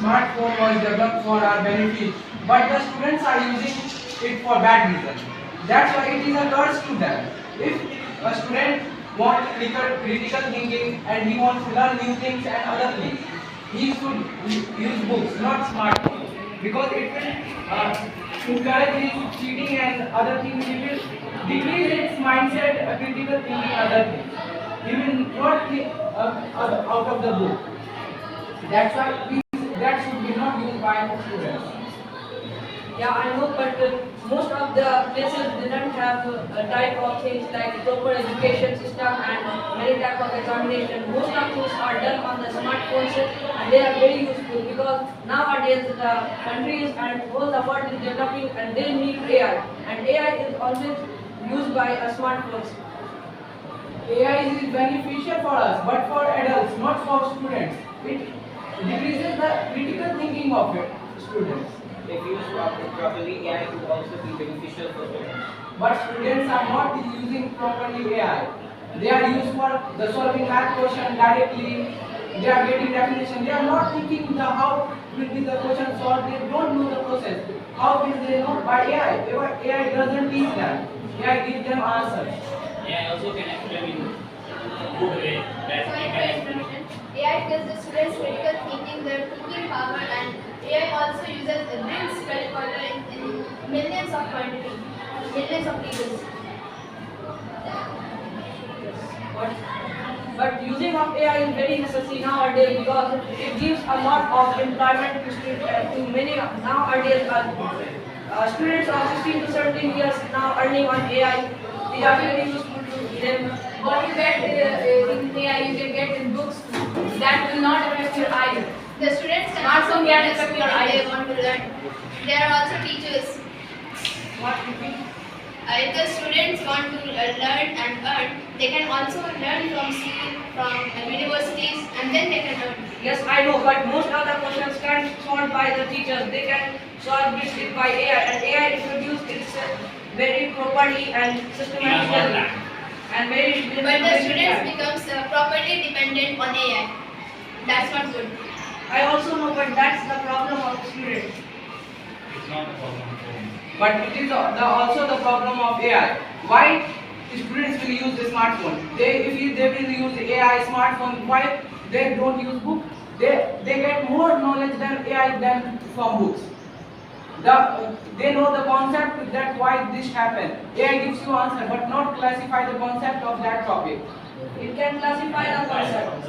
smartphone was developed for our benefit, but the students are using it for bad reason. That's why it is a curse to them. If a student wants critical thinking and he wants to learn new things and other things, he should use books, not smartphone, because it will encourage his cheating and other things. It will decrease its mindset, critical thinking, other things. He will not think out of the book. That's why that should be not used by students. Yeah, I know, but most of the places didn't have a type of things like proper education system and many type of examination. Most of things are done on the smartphones and they are very useful because nowadays the countries and all the world is developing and they need AI and AI is always used by smartphones. AI is beneficial for us, but for adults, not for students. It decreases the critical thinking of students. If used properly, AI could also be beneficial for students. But students are not using properly AI. They are used for the solving math question directly. They are getting definition. They are not thinking the how will be the question solved. They don't know the process. How will they know by AI? AI doesn't teach them. AI gives them answers. AI also can explain in good way that Sorry you for can interruption. AI gives the students critical thinking, their thinking power, and AI also uses the brain's spell recorder in millions of quantity, millions of tables. But using of AI is very necessary nowadays because it gives a lot of employment to many nowadays students of 16 to 17 years now earning on AI. They are very useful to them. What you get in AI, you can get in books. That will not affect your eyes. The students can Smartphone also can get affect the your skill they eyes. want to learn. There are also teachers. What you think? If the students want to learn and earn, they can also learn from school, from universities, and then they can earn. Yes, I know, but most of the questions can be solved by the teachers. They can solve this by AI, and AI introduced it very properly and systematically, and very. But the students becomes properly dependent on AI. That's not good. I also know, but that's the problem of the students. it's not a problem for me. But it is also the problem of AI. Why students will use the smartphone? If they will use AI smartphone, why they don't use book? They get more knowledge than AI than from books. They know the concept that why this happened. AI gives you answer, but not classify the concept of that topic. It can classify the concept,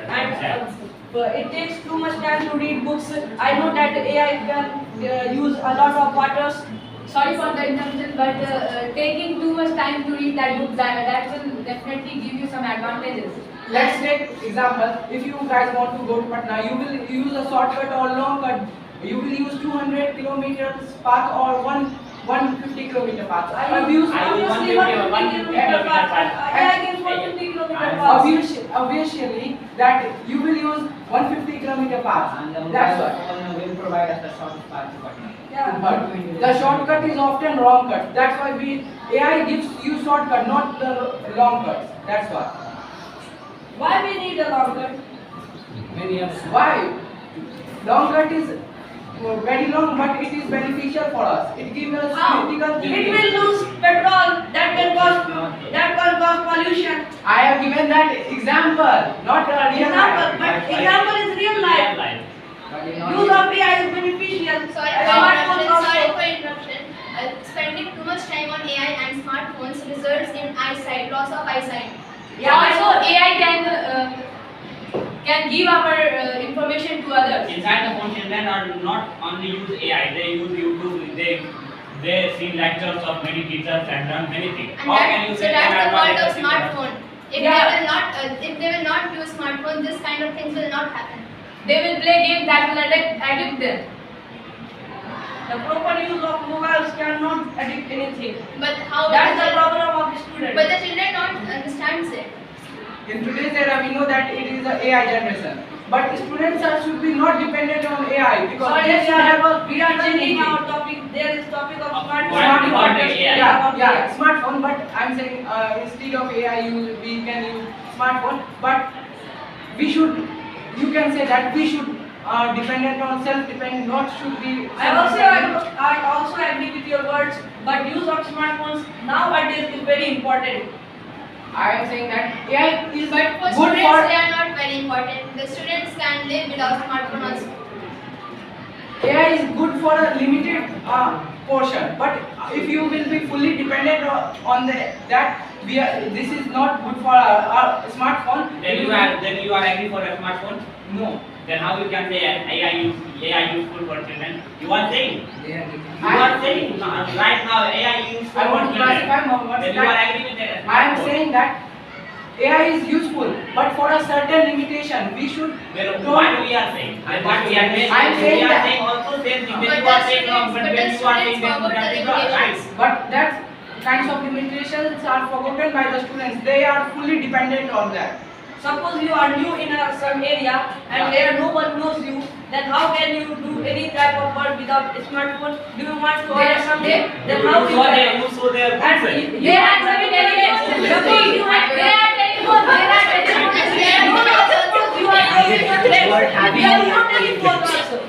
and it takes too much time to read books. I know that AI can use a lot of waters. Sorry for the interruption, but taking too much time to read that book, that will definitely give you some advantages. Let's take example. If you guys want to go to Patna, you will use a shortcut or long cut. You will use 200 kilometers path or 150 kilometer path. I Obviously, obviously 150 kilometer path. AI gives 150 kilometer path. obviously that you will use 150 kilometer path. And the That's mobile why. phone will provide us the short path to Patna. Yeah. But the shortcut is often wrong cut. That's why AI gives you shortcut, not the long cuts. That's why. Why we need a long cut? Many others. Why? Long cut is very long, but it is beneficial for us. It gives us How? critical It thinking. will lose petrol. That can cause pollution. I have given that example, not a real Example, life. but example is real life. But in not Use of AI is beneficial. Sorry Smartphones for also. interruption. Spending too much time on AI and smartphones results in eyesight, loss of eyesight. Yeah, also AI can give our information to others. Inside the phone, children are not only use AI, they use YouTube, they see lectures of many teachers and learn many things. And How can you so say that's that the fault of advantage is smartphone. If they will not use smartphone, this kind of things will not happen. They will play games that will addict them. The proper use of mobiles cannot addict anything. But how? That's the problem of the student. But the children don't understand it. In today's era, we know that it is the AI generation. But students should be not dependent on AI because Sorry, they should have a we are changing thinking. our topic. There is topic of What smartphone. about the AI? Yeah, smartphone. But I'm saying instead of AI, we can use smartphone. But we should. You can say that we should dependent on self-dependent, not should be. I also agree with your words, but use of smartphones nowadays is very important. I am saying that AI is But for good students, for they are not very important. The students can live without smartphone also. AI is good for a limited portion, but if you will be fully dependent on this is not good for our smartphone. Then you are agree for a smartphone? No. Then how you can say AI useful for children? You are saying. You I- are saying right now AI useful I for want to children. clarify what Then you are agree with that. I am saying that AI is useful, but for a certain limitation, we should. Then what we are saying? And what we are saying? I am saying we are that- saying also same thing. But Then you the are saying wrong. students- But but when the you are saying students that forgot that the is right. limitations. But that kinds of limitations are forgotten by the students. They are fully dependent on that. Suppose you are new in some area and there no one knows you, then how can you do any type of work without a smartphone? Do you want to order something? Then how you can? You saw their And They are having television. Suppose you have, they are telephone. They are telephone. No, suppose you are going to a place, you have no telephone also.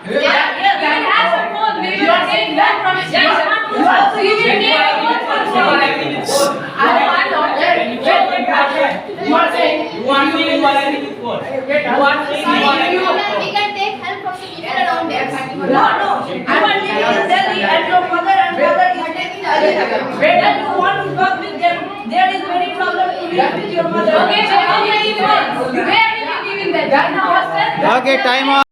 We will have some phone. We will take that from a smartphone. Also, you will take a phone from phone. You are saying you are saying you are agree with phone. You are saying you are Sorry, agree. we can take help from the people around there. No, you are living in Delhi and your mother and father is taking Delhi. Then you want to talk with them, there is very problem to live with your mother. Okay, so how many phones? Where will you give in that? In the hostel? Okay, time off.